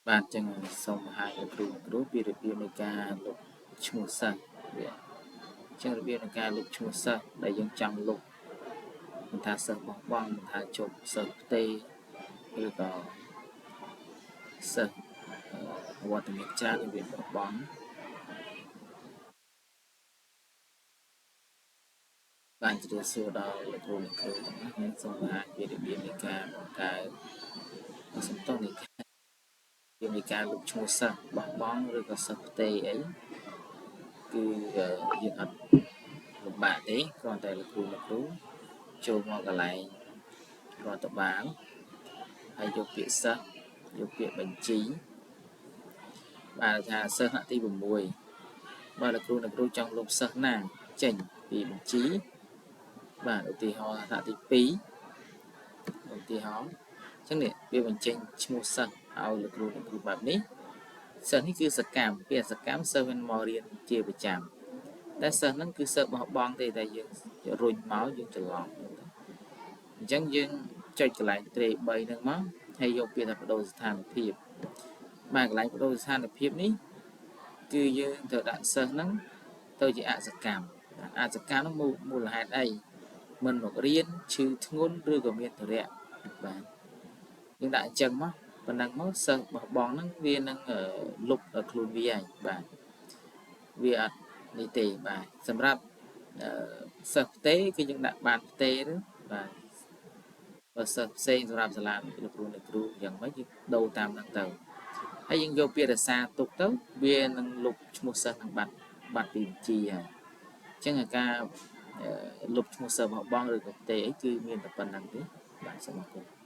បាទចឹងសូមបង្ហាញឲ្យគ្រូពីរបៀបនៃការលុបឈ្មោះសិស្សវាចឹងរបៀបនៃការលុបឈ្មោះសិស្សដែលយើងចង់លុបមិនថាសិស្សបោះបង់មិនថាជប់សិស្សផ្ទេឬក៏សិស្សវត្តមានច្រើនវាបោះបង់បានជម្រាបសួរដល់លោកគ្រូទាំងអស់ខ្ញុំសូមបង្ហាញពីរបៀបនៃការបង្កើតសំទោសនៃការលុបឈ្មោះសិស្សបោះបង់ឬក៏សិស្សផ្ទេអីគឺយើងអត់លំបាកទេគ្រាន់តែលោកគ្រូចូលមកកន្លែងរដ្ឋបាលហើយយកពាក្យសិស្សយកពាក្យបញ្ជីបាទថាសិស្សថ្នាក់ទី6បាទលោកគ្រូចង់លុបសិស្សណាចេញពីបញ្ជីបាទឧទាហរណ៍ថ្នាក់ទី2ឧទាហរណ៍អញ្ចឹងនេះវាបញ្ចេញឈ្មោះសិស្សឲ្យលោកគ្រូបែបនេះសិស្សនេះគឺសកម្មពាក្យសកម្មសិស្សមិនមករៀនជាប្រចាំតែសិស្សហ្នឹងគឺសិស្សបោះបង់ទេតែយើងរុញមកយើងច្រឡំអញ្ចឹងយើងចុចកន្លែងត្រេ3ហ្នឹងមកហើយយកពាក្យថាបដូរស្ថានភាពបាទកន្លែងបដូរស្ថានភាពនេះគឺយើងត្រូវដាក់សិស្សហ្នឹងទៅជាអសកម្មហ្នឹងមូលហេតុអីមិនមករៀនឈឺធ្ងន់ឬក៏មានធរៈបាទយើងដាក់អញ្ចឹងមកប៉ុណ្ណឹងមកសិស្សបោះបង់ហ្នឹងវានឹងលុបដល់ខ្លួនវាហើយបាទវាអត់នេះទេបាទសម្រាប់សិស្សផ្ទេគឺយើងដាក់បានផ្ទេទៅបាទបើសិស្សផ្សេងសម្រាប់សាលាលោកគ្រូយ៉ាងម៉េចយើងដូរតាមហ្នឹងទៅហើយយើងយកពាក្យរក្សាទុកទៅវានឹងលុបឈ្មោះសិស្សនឹងបាត់ពីបញ្ជីហើយអញ្ចឹងការលុបឈ្មោះសិស្សបោះបង់ឬក៏ផ្ទេអីគឺមានតែប៉ុណ្្នឹងទេបាទសូមអរគុណ